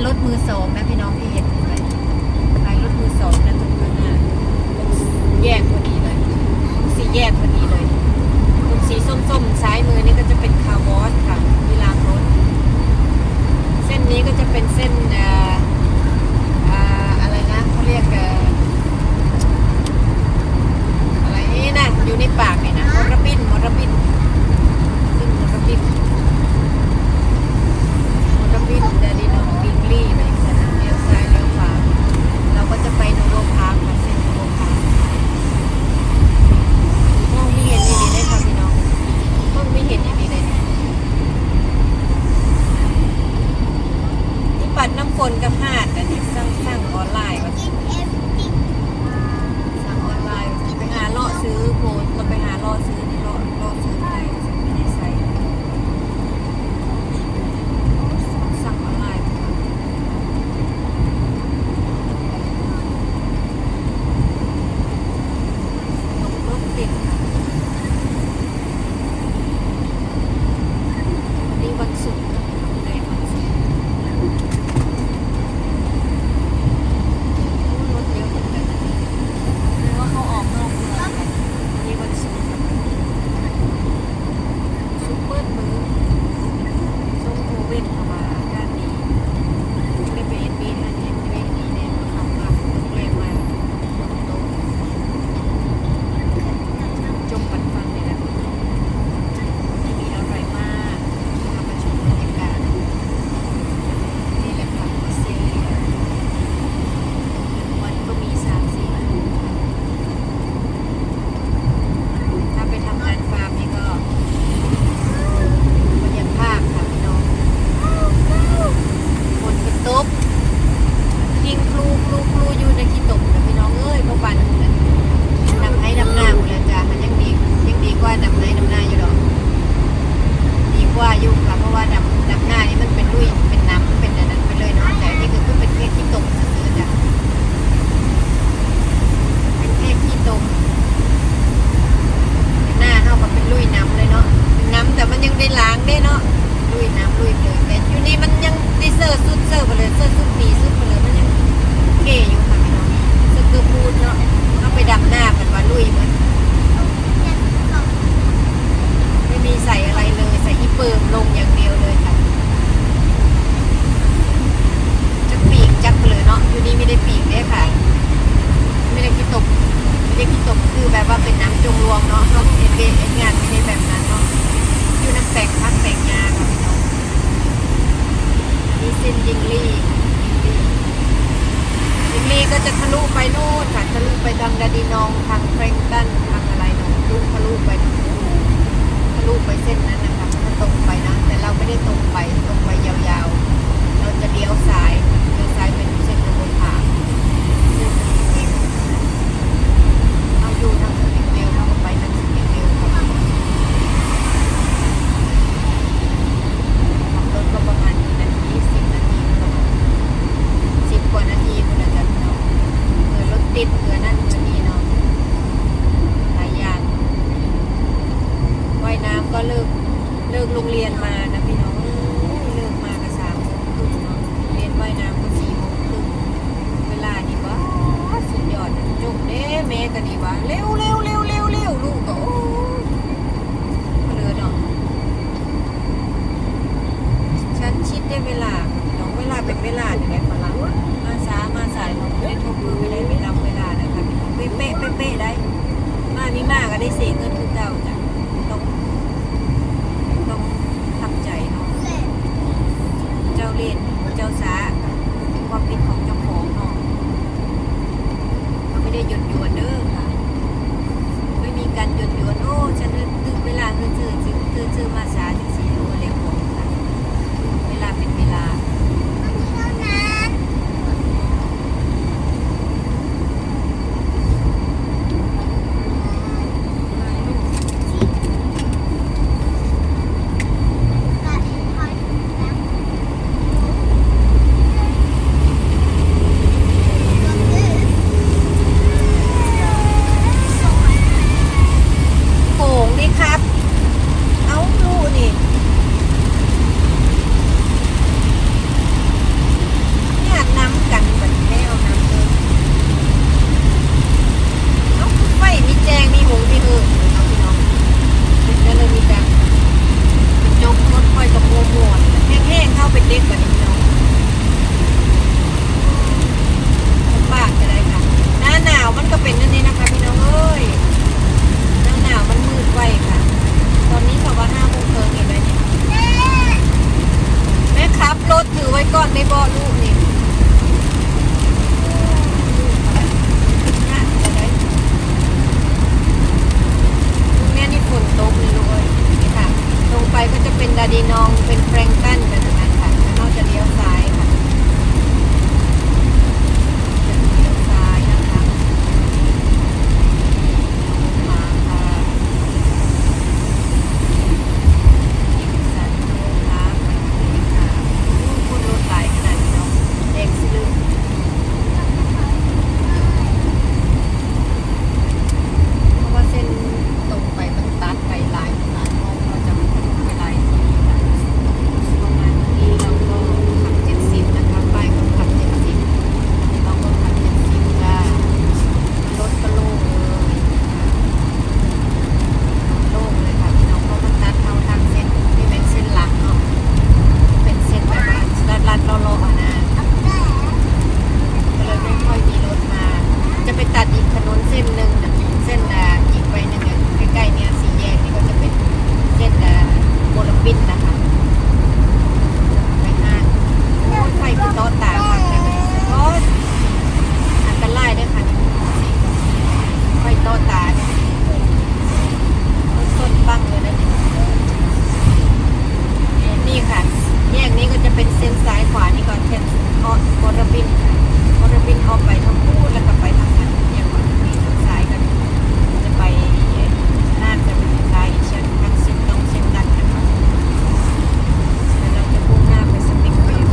รถมือสองนะพี่น้องที่เห็นไหมขายรถมือสองนะตรงนั้นน่ะแยกพอดีเลยสี่แยกพอดีเลยตรงสีส้มๆซ้ายมือนี่ก็จะเป็นคาร์วอชค่ะที่ล้างรถเส้นนี้ก็จะเป็นเส้นอะไรนะเขาเรียกอะไรนี่นะอยู่ในปากเนี่ยนะมอระบินซึ่งมอระบินดาดิโนบิงลี่ไปสนามเลี้ยวซ้ายเลี้ยวขวาเราก็จะไปโนโวพาร์คค่ะเส้นโนโวพาร์คมองไม่เห็นอย่างนี้เลยค่ะพี่น้องมองไม่เห็นอย่างนี้เลยที่ปัดน้ำฝนกับหาดอันนี้สร้างออนไลน์ว่าสร้างออนไลน์ไปหาเลาะซื้อโพสเราไปหาเลาะซื้อนี่เลาะซื้อไม่ได้ใส่สั่งออนไลน์รถติดค่ะวันนี้วันศุกร์ในวันศุกร์รถเยอะเหมือนกันนะหรือว่าเขาออกนอกเมืองกันวันนี้วันศุกร์ซุปเปอร์มือส้มโอเว่นเข้ามาด้านนี้ไม่ได้ไปเอ็นบีนะเอ็นบีนี่เนี่ยทำมาเรียกมาโต๊ะจมปันฟังเนี่ยนะมีอะไรมากทำมาชมบรรยากาศนี่แหละค่ะออสเตรเลียวันก็มี3-4 วันถ้าไปทำงานฟาร์มนี่ก็บรรยากาศค่ะพี่น้องฝนก็ตกยิงครูอยู่ในที่ตกนะพี่น้องเอ้ยเมื่อวานนั้นดำให้ดำหน้าหมดแล้วจ้ะมันยังดีกว่าดำให้ดำหน้าอยู่หรอกดีกว่าอยู่ค่ะเพราะว่าดำหน้านี่มันเป็นลุยเป็นน้ำเป็นอะไรนั้นไปเลยเนาะแต่นี่คือเป็นแค่ที่ตกซื่อๆจ้ะเป็นแค่ที่ตกหน้าเท่ากับเป็นลุยน้ำเลยเนาะเป็นน้ำแต่มันยังได้ล้างได้เนาะลุยน้ำลุยเลยแต่อยู่นี่มันยังได้เซอร์สุดไปเลยเซอร์สุดปีสุดไปเลยมันยังเก๋อยู่ค่ะพี่น้องสกือพูดเนาะเอาไปดำหน้าเป็นว่าลุยเหมือนไม่มีใส่อะไรเลยใส่อีเปิมลงอย่างเดียวเลยค่ะจะปีกจักเลยเนาะอยู่นี่ไม่ได้ปีกได้ค่ะไม่ได้ขี้ตกคือแบบว่าเป็นน้ำจงรวงเนาะเขาเอ็นงานไม่ได้แบบนั้นเนาะอยู่น้ำแตกพักแตกงาค่ะพี่น้องนี่เส้นยิงลี่ก็จะทะลุไปโน่นค่ะทะลุไปทางดาดินองทางแฟรงตันทางอะไรเนาะทะลุไปทะลุไปเส้นนั้นนะคะถ้าตรงไปนะแต่เราไม่ได้ตรงไปยาวๆเราจะเลี้ยวซ้ายเป็นเส้นโนโวพาร์คเอาอยู่ทางสปิงเวลเราก็ไปทางสปิงเวลขับรถก็ประมาณ10 นาที10 กว่านาทีคนละจัดเนาะรถติดนั่นนี่เนาะหลายอย่างว่ายน้ำก็เลิกโรงเรียนมานะพี่น้องเลิกมาก็3 โมงครึ่งเนาะเรียนว่ายน้ำก็4 โมงครึ่งเวลานี่ว่าสุดยอดนะจบเด้แม่ก็ดีว่าเร็วลูกก็โอ้เลยเนาะฉันชิดได้เวลาน้องเวลาเป็นเวลาอยู่ในฝรั่งมาสายน้องไม่ได้ทบมือไม่ได้เวลานะคะพี่น้องเป๊ะได้มามีมากก็ได้เสียเงินคือเก่าจ้ะต้องทำใจเนาะเจ้าเล่นเจ้าสาความผิดของเจ้าของเนาะเขาไม่ได้หยุดยวนเด้อค่ะไม่มีการหยุดยวนโอ้ฉันตึกเวลาคือมาสายถึง4 โลเร็วกว่าค่ะเวลาเป็นเวลาโป่งดิครับ เอาลูกนี่ รถถือไว้ก่อนในบ่อลูกนี่แม่นี่ฝนตกเลยลูกเอ้ยนี่ค่ะตรงไปก็จะเป็นดาดีนองเป็นแฟรงตันกันนั้นค่ะแล้วเราจะเลี้ยวซ้ายค่ะจะเลี้ยวซ้ายนะคะมาค่ะยิงสันโลคาไปเลยค่ะคนรถหลายขนาดนี้เนาะแดงสิลืมเพราะว่าเส้นตรงไปมันตัดไปหลายมองเราจะไปหลายทีค่ะประมาณนี้เราก็ขับ70นะคะป้ายก็ขับ70เราก็ขับ70ค่ะรถก็โล่งเลยโล่งเลยค่ะพี่น้องเพราะมันตัดเข้าทางเส้นที่เป็นเส้นหลักเนาะเป็นเส้นแบบว่าลัดๆล้อๆนะก็เลยไม่ค่อยมีรถมา จะไปตัดอีกถนนเส้นหนึ่งเส้นอีกไปหนึ่งใกล้ๆเนี่ยสี่แยกนี่ก็จะเป็นเส้นโมลปินนะคะไปห้างโอ้ยไฟคือโต๊ะตาค่ะโอ้ยอันตรายด้วยค่ะไฟโต๊ะตาเนี่ยต้นปังเลยนะนี่ค่ะแยกนี้ก็จะเป็นเส้นซ้ายขวานี่ก่อนเส้นโมลปินออกไปทางพูดแล้วก็ไปทางนั้นอย่างว่ามีทางซ้ายกันจะไปน่านจะเป็นซ้ายอีกเช่นทางเส้นตรงเส้นดันนะคะแล้วเราจะพุ่งหน้าไปสปริงฟิลด์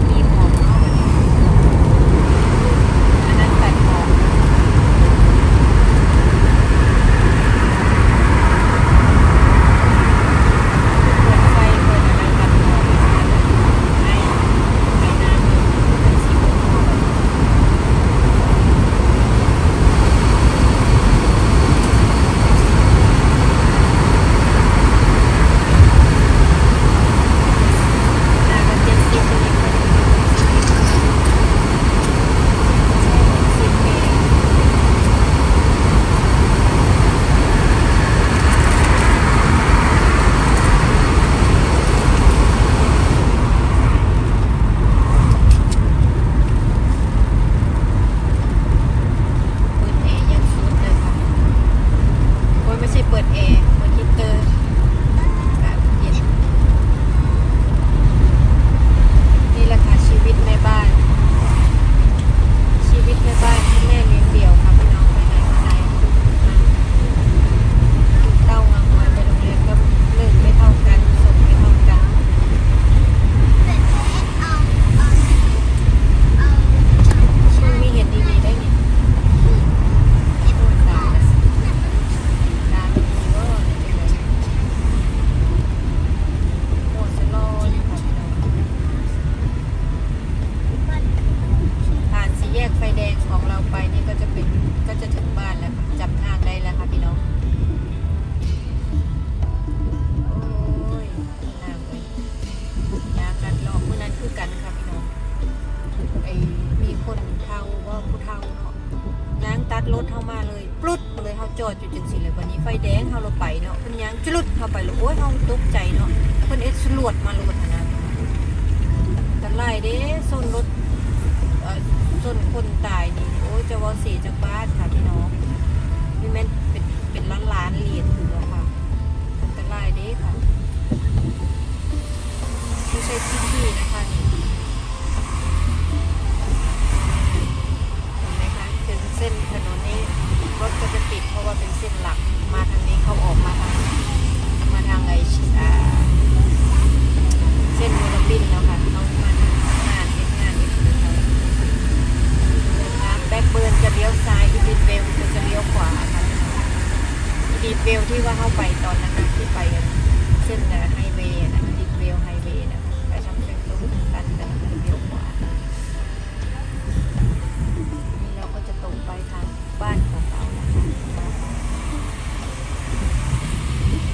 มีหมอกเนาะวันนี้อันนั้นตัดหมอกเปิดไฟเปิดอะไรตัดหมอกให้น้ำเป็นสีม่วงหน้าก็70ตัวนี้ก็10เมตรเปิดแอร์ยังสุดเลยค่ะโอ้ยไม่ใช่เปิดแอร์เปิดฮีตเตอร์แบบเย็นนี่แหละค่ะชีวิตแม่บ้าน ชีวิตแม่บ้านที่แม่เลี้ยงเดี่ยวค่ะพี่น้องไปไหนมาไหนเต้างางมาไปโรงเรียนก็เลิกไม่เท่ากันส่งไม่เท่ากันช่วงนี้เห็นดีๆได้นี่โอ้ยตายแล้วตาไม่ดีก็เลยไปเลยโอ้สโลว์อยู่ค่ะพี่น้องผ่านสี่แยกไฟแดงของเราไปนี่ก็จะถึงบ้านแล้วค่ะจำทางได้แล้วค่ะพี่น้องโอ้ยน้ำเลยยากัดลอกเมื่อนั้นคือกันค่ะพี่น้องมีคนเฒ่าว่าผู้เฒ่าเนาะล้างตัดรถเข้ามาเลยปลุดเลยเขาจอดอยู่จังสิเลยวันนี้ไฟแดงเขาเราไปเนาะเพิ่นยังจุลุดเข้าไปเลยโอ้ยเขาตกใจเนาะเพิ่นสลวดมาโลดนะแต่ไล่เด้ส้นรถส้นคนตายนี่โอ้ยจะว่าเสียจากบ้านค่ะพี่น้องนี่แม่นเป็นล้านเหรียญอยู่แล้วค่ะอันตรายเด้ค่ะไม่ใช่ที่นะคะนี่เห็นไหมคะถึงเส้นถนนนี้รถก็จะติดเพราะว่าเป็นเส้นหลักมาทางนี้เขาออกมาทางเส้นโมลปินแล้วค่ะเขามาทางงานนี่คือเขาแบ็คเบิร์นจะเลี้ยวซ้ายอีดิทเวลจะเลี้ยวขวาค่ะอีดิทเวลที่ว่าเข้าไปตอนนั้นที่ไปกันเส้นไฮเวย์นะอีดิทเวลไฮเวย์นะไปทางเส้นตรงกันเลี้ยวขวานี่เราก็จะตรงไปทางบ้านของเรานะคะ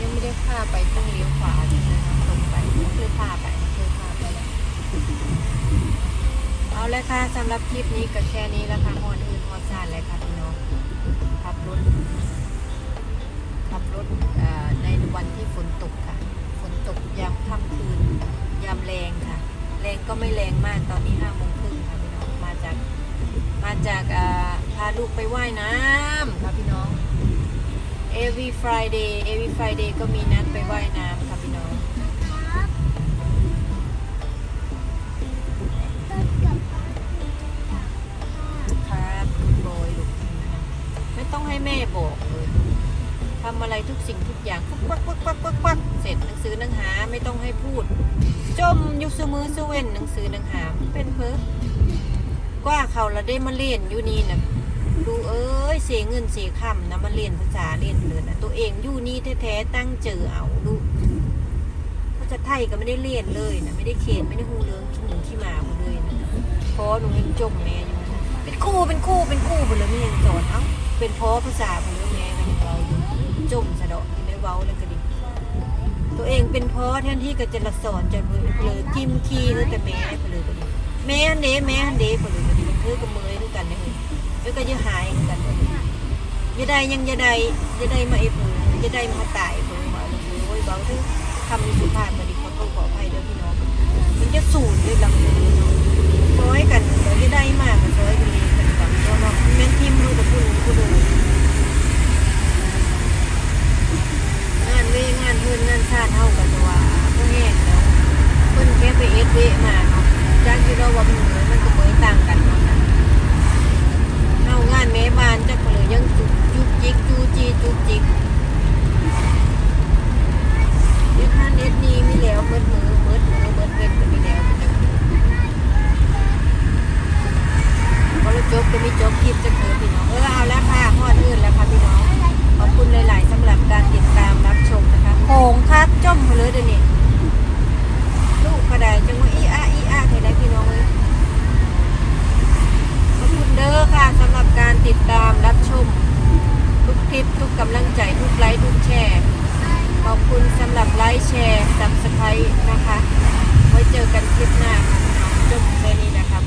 ยังไม่ได้พาไปต้องเลี้ยวขวาเลยนะคะตรงไปไม่เคยพาไปแล้วเอาเลยค่ะสำหรับคลิปนี้ก็แค่นี้แล้วค่ะฮอนอื่นฮอนซานเลยค่ะพี่น้องขับรถใน นตกค่ะฝนตกยามค่ำคืนยามแรงค่ะแรงก็ไม่แรงมากตอนนี้5:30ค่ะพี่น้องมาจากพาลูกไปว่ายน้ำค่ะพี่น้อง every Friday ก็มีนัดไปว่ายน้ำค่ะพี่น้องครับโบยลูกไม่ต้องให้แม่บอกเลยทำอะไรทุกสิ่งทุกอย่างควักเสร็จหนังสือหนังหาไม่ต้องให้พูดจมยุสมือซเว่นหนังสือหนังหาเป็นเพ้อกว่าเขาละได้มาเล่นอยู่นี่นะดูเอ้ยเสียเงินเสียคำนะมาเล่นภาษาเล่นเลยนะตัวเองอยู่นี่แท้ๆตั้งเจอเอาดูภาษาไทยก็ไม่ได้เล่นเลยนะไม่ได้เขียนไม่ได้ฮูเรื่องขี้หมูขี้หมาหมดเลยนะพอหนูยังจมแม่อยู่นะเป็นคู่ไปเลยไม่ยังสอนเอ้าเป็นพอภาษาไปเลยแม่ก็ยังเราอยู่จมสะดอกที่ได้เว้าเลยก็ดีตัวเองเป็นพอแทนที่ก็จะละสอนจะเลยจิ้มขี้เลยแต่แม่ไปเลยก็ดีแม่ฮันเดไปเลยก็ดีมันคือกับมือด้วยกันเลยแล้วก็จะหายกันจะได้ยังจะได้มาไอ้เผือจะได้มาตายเผือมาเลยโอ้ยเบาเถอะทำสุภาพมาดีขอโทษขออภัยเด้อพี่น้องมันจะสูญด้วยลำเลยซ้อยกันเดี๋ยวจะได้มากกับซ้อยกันเลยกันก่อนเพราะว่าแม่นทิมรู้กับผู้ดูงานเว้งานเพื่อนงานชาติเท่ากันว่าเพื่อแห้งแล้วเพื่อนแค่ไปเวมาเนาะจากที่เราว่ามันก็เหมือนต่างกันเนาะเอางานแม่บ้านจักเลยยังจุกจิกจูจีจุกจิกเด็ดท่านเด็ดนี้มีแล้วเบิดเว้นก็มีแล้วพอเราจบก็มีจบคลิปจะเกิดพี่น้องเอาแล้วค่ะฮอดอื่นแล้วค่ะพี่น้องขอบคุณหลายๆสำหรับการติดตามรับชมนะคะโขงคักจ้อมเลยเดี๋ยวนี้ลูกกระไดจังว่าอีอาใครได้พี่น้องเลยขอบคุณเด้อค่ะสำหรับการติดตามรับชมทุกคลิปทุกกำลังใจทุกไลค์ทุกแชร์ขอบคุณสำหรับไลค์แชร์ Subscribe นะคะไว้เจอกันคลิปหน้าค่ะพี่น้องจบเลยนี้นะคะ